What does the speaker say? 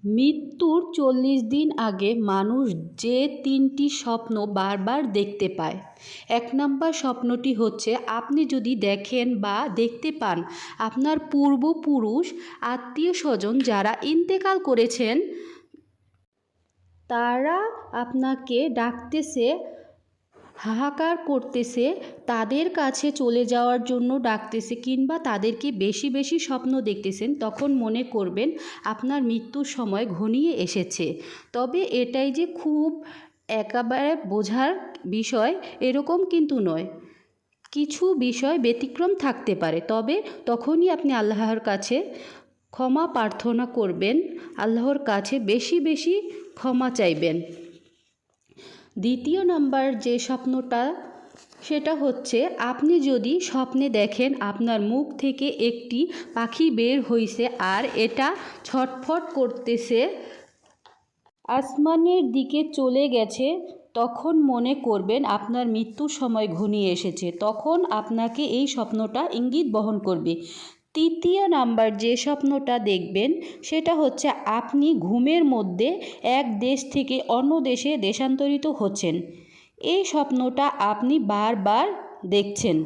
মৃত্যুর ৪০ দিন আগে মানুষ যে ৩টি স্বপ্ন বারবার দেখতে পায়। ১ নম্বর স্বপ্নটি হচ্ছে, আপনি যদি দেখেন বা দেখতে পান আপনার পূর্বপুরুষ আত্মীয়স্বজন যারা ইন্তেকাল করেছেন তারা আপনাকে ডাকতেছে, হাহাকার করতেছে, তাদের কাছে চলে যাওয়ার জন্য ডাকতেছে, কিংবা তাদেরকে বেশি বেশি স্বপ্ন দেখতেছেন, তখন মনে করবেন আপনার মৃত্যুর সময় ঘনিয়ে এসেছে। তবে এটাই যে খুব একেবারে বোঝার বিষয় এরকম কিন্তু নয়, কিছু বিষয় ব্যতিক্রম থাকতে পারে। তবে তখনই আপনি আল্লাহর কাছে ক্ষমা প্রার্থনা করবেন, আল্লাহর কাছে বেশি বেশি ক্ষমা চাইবেন। দ্বিতীয় নাম্বার যে স্বপ্নটা, সেটা হচ্ছে আপনি যদি স্বপ্নে দেখেন আপনার মুখ থেকে একটি পাখি বের হইছে আর এটা ছটফট করতেছে, আসমানের দিকে চলে গেছে, তখন মনে করবেন আপনার মৃত্যুর সময় ঘনিয়ে এসেছে। তখন আপনাকে এই স্বপ্নটা ইঙ্গিত বহন করবে। তৃতীয় নাম্বার যে স্বপ্নটা দেখবেন সেটা হচ্ছে আপনি ঘুমের মধ্যে এক দেশ থেকে অন্য দেশে দেশান্তরিত হচ্ছেন। এই স্বপ্নটা আপনি বারবার দেখছেন।